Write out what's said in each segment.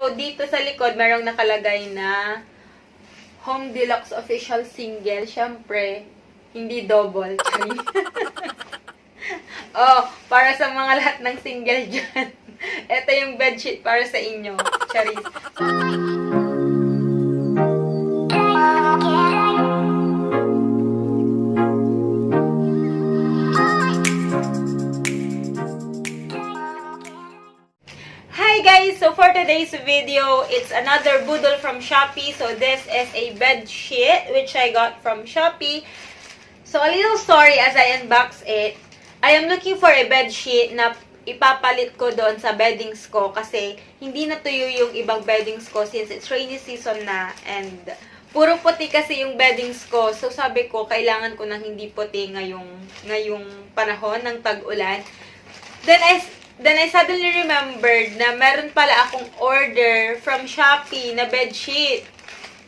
So, dito sa likod, merong nakalagay na Home Deluxe Official Single. Siyempre, hindi double. Oh, para sa mga lahat ng single dyan. Ito yung bedsheet para sa inyo. Charis. Hi guys! So for today's video, it's another budol from Shopee. So this is a bed sheet which I got from Shopee. So a little story as I unbox it. I am looking for a bed sheet na ipapalit ko doon sa beddings ko kasi hindi natuyo yung ibang beddings ko since it's rainy season na and puro puti kasi yung beddings ko. So sabi ko, kailangan ko ng hindi puti ngayong panahon ng tag-ulan. Then I suddenly remembered na meron pala akong order from Shopee na bedsheet.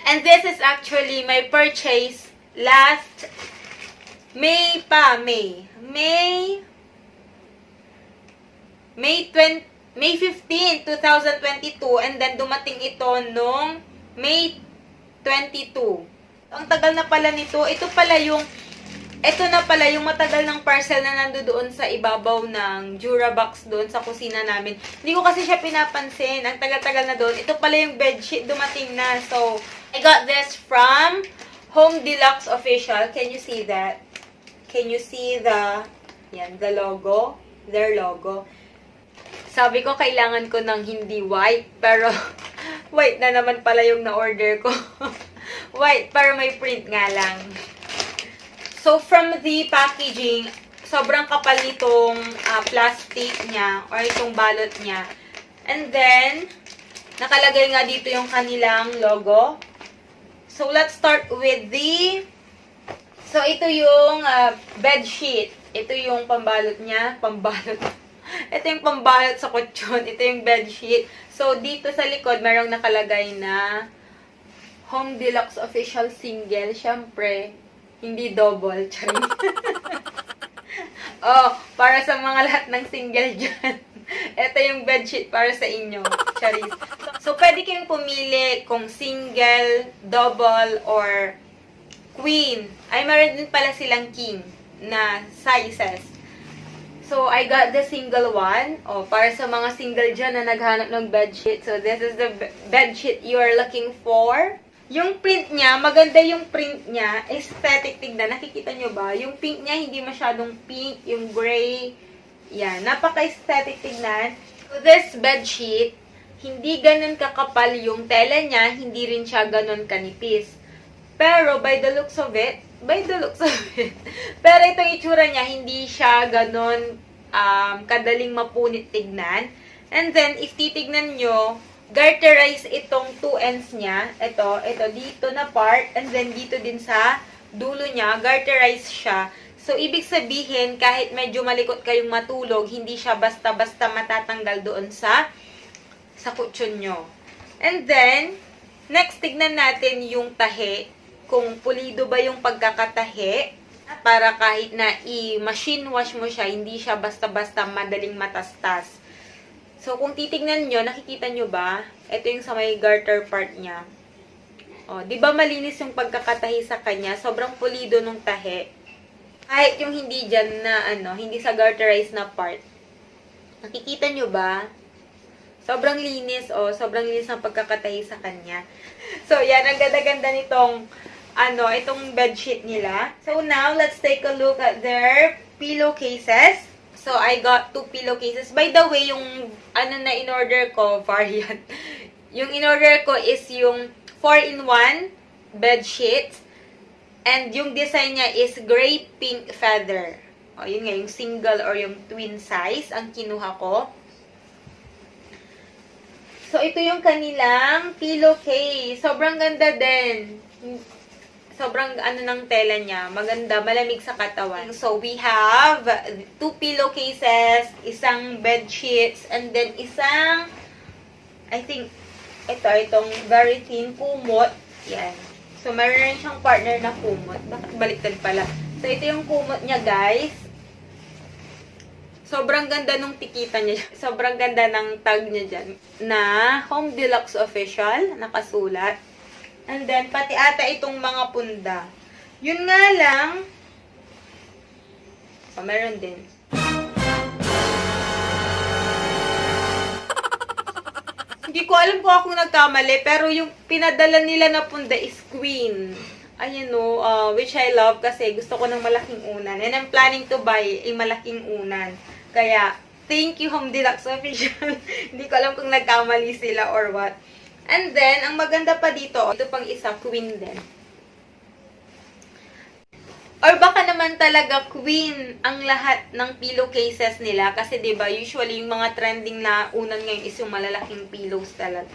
And this is actually my purchase last May 15, 2022 and then dumating ito nung May 22. Ang tagal na pala nito. Ito na pala yung matagal ng parcel na nandoon sa ibabaw ng Durabox doon sa kusina namin. Hindi ko kasi siya pinapansin. Ang tagal-tagal na doon. Ito pala yung bedsheet dumating na. So, I got this from Home Deluxe Official. Can you see that? Can you see the logo? Their logo. Sabi ko, kailangan ko ng hindi white. Pero, white na naman pala yung na-order ko. White, pero may print nga lang. So, from the packaging, sobrang kapal nitong plastic niya or itong balot niya. And then, nakalagay nga dito yung kanilang logo. So, let's start with So, ito yung bed sheet. Ito yung pambalot niya. Ito yung pambalot sa kutsyon. Ito yung bed sheet. So, dito sa likod, merong nakalagay na Home Deluxe Official Single. Siyempre, hindi double. Charis. Oh, para sa mga lahat ng single dyan. Ito yung bedsheet para sa inyo. Charis. So, pwede kayong pumili kung single, double, or queen. Ay, meron din pala silang king na sizes. So, I got the single one. Oh, para sa mga single dyan na naghanap ng bedsheet. So, this is the bedsheet you are looking for. Yung print niya, maganda yung print niya. Aesthetic, tignan. Nakikita nyo ba? Yung pink niya, hindi masyadong pink. Yung gray. Yan. Napaka-aesthetic, tignan. So, this bedsheet, hindi ganun kakapal yung tela niya. Hindi rin siya ganun kanipis. Pero, by the looks of it, pero itong itsura niya, hindi siya ganun kadaling mapunit tignan. And then, if titignan nyo, garterize itong two ends niya. Ito dito na part, and then dito din sa dulo niya, garterize siya. So, ibig sabihin, kahit medyo malikot kayong matulog, hindi siya basta-basta matatanggal doon sa kutsyon nyo. And then, next, tignan natin yung tahi. Kung pulido ba yung pagkakatahi, para kahit na i-machine wash mo siya, hindi siya basta-basta madaling matastas. So, kung titignan nyo, nakikita nyo ba? Ito yung sa may garter part niya. O, di ba malinis yung pagkakatahi sa kanya? Sobrang pulido nung tahi. Kahit yung hindi dyan na, hindi sa garterized na part. Nakikita nyo ba? Sobrang linis, sobrang linis ng pagkakatahi sa kanya. So, yan, ang ganda-ganda nitong, itong bedsheet nila. So, now, let's take a look at their pillowcases. So, I got 2 pillowcases. By the way, yung na in-order ko, variant. Yung in-order ko is yung 4-in-1 bedsheet. And yung design niya is gray pink feather. O, yun nga, yung single or yung twin size ang kinuha ko. So, ito yung kanilang pillowcase. Sobrang ganda din. Sobrang ng tela niya. Maganda, malamig sa katawan. So, we have 2 pillowcases, isang bed sheets, and then isang, I think, itong very thin kumot. Yan. So, meron rin siyang partner na kumot. Bakit baliktad pala? So, ito yung kumot niya, guys. Sobrang ganda nung tikita niya. Sobrang ganda ng tag niya dyan. Na Home Deluxe Official, nakasulat. And then, pati ata itong mga punda. Yun nga lang, meron din. Hindi ko alam kung akong nagkamali, pero yung pinadala nila na punda is Queen. Ayan o, which I love kasi gusto ko ng malaking unan. And I'm planning to buy a malaking unan. Kaya, thank you Home Deluxe Official. Hindi ko alam kung nagkamali sila or what. And then, ang maganda pa dito, ito pang isa, Queen din. Or baka naman talaga Queen ang lahat ng pillowcases nila. Kasi 'di ba usually yung mga trending na unan ngayon is yung malalaking pillows talaga.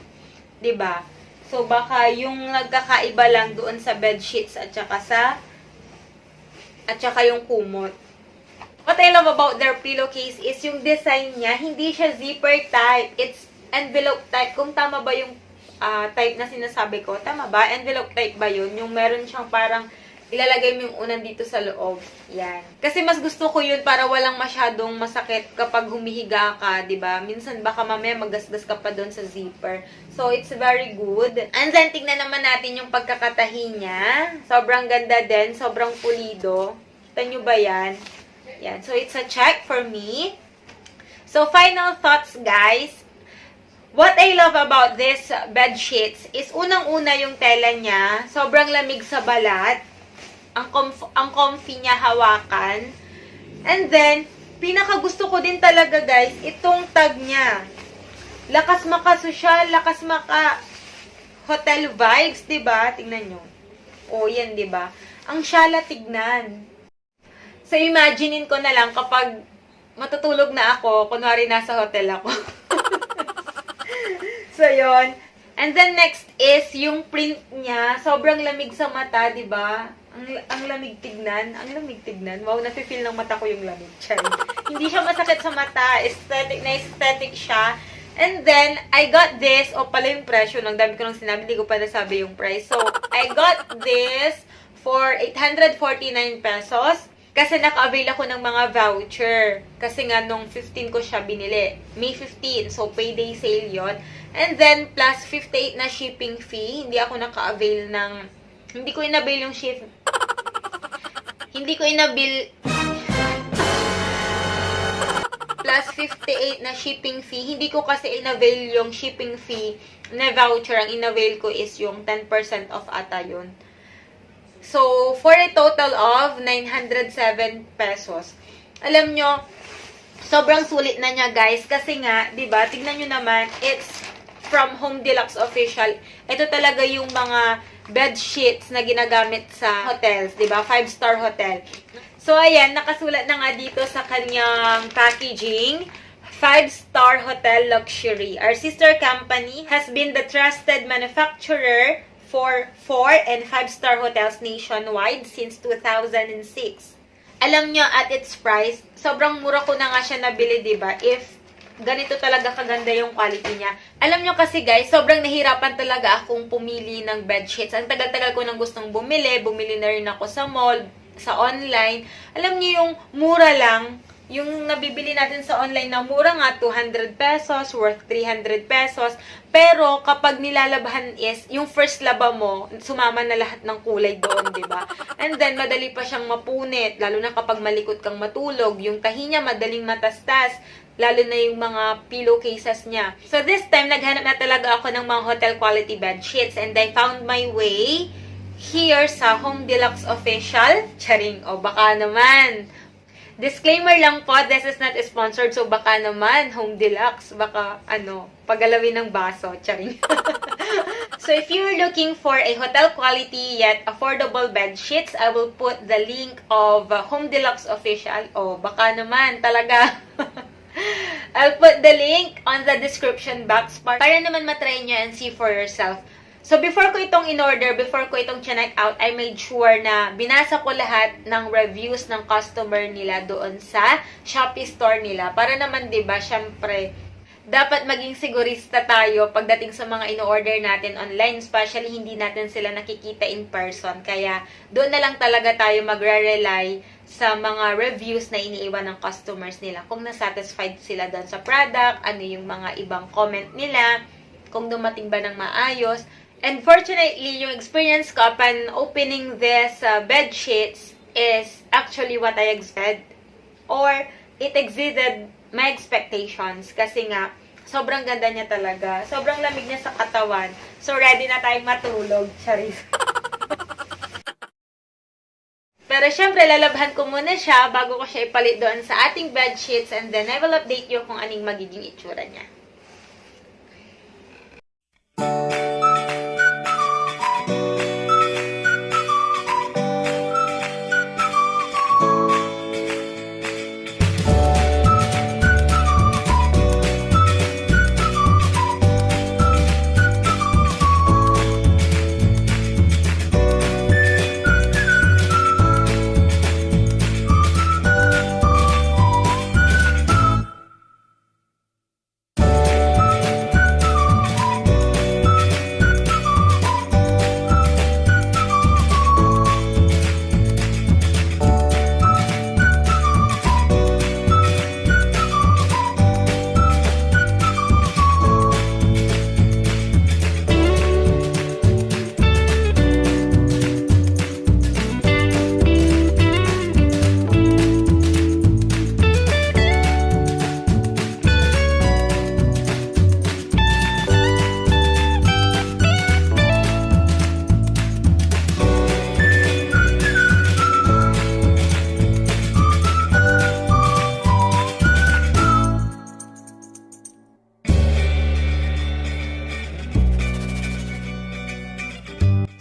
'Di ba? So baka yung nagkakaiba lang doon sa bedsheets at saka yung kumot. What I love about their pillowcase is yung design niya, hindi siya zipper type. It's envelope type. Kung tama ba yung type na sinasabi ko? Tama ba? Envelope type ba yun? Yung meron siyang parang ilalagay mo yung unan dito sa loob. Yan. Kasi mas gusto ko yun para walang masyadong masakit kapag humihiga ka, 'di ba? Minsan baka mamaya magasgas ka pa doon sa zipper. So, it's very good. And then, tingnan naman natin yung pagkakatahi niya. Sobrang ganda din. Sobrang pulido. Kita nyo ba yan? Yan. So, it's a check for me. So, final thoughts, guys. What I love about this bed sheets is unang-una yung tela niya. Sobrang lamig sa balat. Ang comfy niya hawakan. And then, pinaka gusto ko din talaga guys, itong tag niya. Lakas maka-social, lakas maka-hotel vibes, 'di ba? Tingnan nyo. O, yan, 'di ba? Ang syala tignan. So, imaginein ko na lang kapag matutulog na ako, kunwari nasa hotel ako. So, yon. And then, next is yung print niya. Sobrang lamig sa mata, 'di ba? Ang lamig tignan. Ang lamig tignan. Wow, nafe-feel ng mata ko yung lamig. Chari. Hindi siya masakit sa mata. Aesthetic na aesthetic siya. And then, I got this. O, pala yung presyo. Ang dami ko nang sinabi. Hindi ko pa nasabi yung price. So, I got this for 849 pesos. Kasi naka-avail ako ng mga voucher. Kasi nga, nung 15 ko siya binili. May 15. So, payday sale yon. And then, plus 58 na shipping fee. Hindi ako naka-avail ng... Hindi ko inabil yung Hindi ko inabil... Plus 58 na shipping fee. Hindi ko kasi inavail yung shipping fee na voucher. Ang inavail ko is yung 10% off ata yun. So, for a total of 907 pesos. Alam nyo, sobrang sulit na niya guys. Kasi nga, diba, tignan nyo naman, it's from Home Deluxe Official. Ito talaga yung mga bed sheets na ginagamit sa hotels, 'di ba? 5-star hotel. So ayan, nakasulat na nga dito sa kanyang packaging, 5-star hotel luxury. Our sister company has been the trusted manufacturer for 4 and 5-star hotels nationwide since 2006. Alam nyo, at its price, sobrang mura ko na nga siya nabili, 'di ba? If ganito talaga kaganda yung quality niya. Alam nyo kasi guys, sobrang nahirapan talaga akong pumili ng bedsheets. Ang tagal-tagal ko nang gustong bumili. Bumili na rin ako sa mall, sa online. Alam nyo yung mura lang, yung nabibili natin sa online na mura nga, 200 pesos, worth 300 pesos. Pero kapag nilalabahan is, yung first laba mo, sumama na lahat ng kulay doon, di ba? And then, madali pa siyang mapunit, lalo na kapag malikot kang matulog. Yung tahi niya, madaling matastas. Lalo na yung mga pillowcases niya. So, this time, naghanap na talaga ako ng mga hotel quality bed sheets. And I found my way here sa Home Deluxe Official. Charing, o baka naman. Disclaimer lang po, this is not sponsored. So, baka naman, Home Deluxe. Baka, pagalawin ng baso. Charing. So, if you're looking for a hotel quality yet affordable bed sheets, I will put the link of Home Deluxe Official. O, baka naman, talaga. I'll put the link on the description box para naman matry nyo and see for yourself. So, before ko itong in-order, before ko itong check out, I made sure na binasa ko lahat ng reviews ng customer nila doon sa Shopee store nila. Para naman, diba, syempre, dapat maging sigurista tayo pagdating sa mga in-order natin online, especially hindi natin sila nakikita in person. Kaya, doon na lang talaga tayo magre-rely sa mga reviews na iniiwan ng customers nila. Kung nasatisfied sila doon sa product, ano yung mga ibang comment nila, kung dumating ba ng maayos. And fortunately, yung experience ko upon opening this bed sheets is actually what I expected. Or, it exceeded my expectations. Kasi nga, sobrang ganda niya talaga. Sobrang lamig niya sa katawan. So, ready na tayong matulog. Charis. Pero syempre, lalabhan ko muna siya bago ko siya ipalit doon sa ating bed sheets, and then I will update you kung anong magiging itsura niya.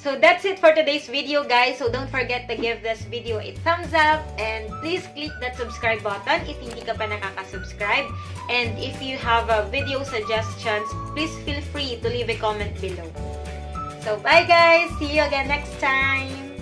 So that's it for today's video, guys. So don't forget to give this video a thumbs up, and please click that subscribe button if hindi ka pa nakaka-subscribe. And if you have video suggestions, please feel free to leave a comment below. So bye guys! See you again next time!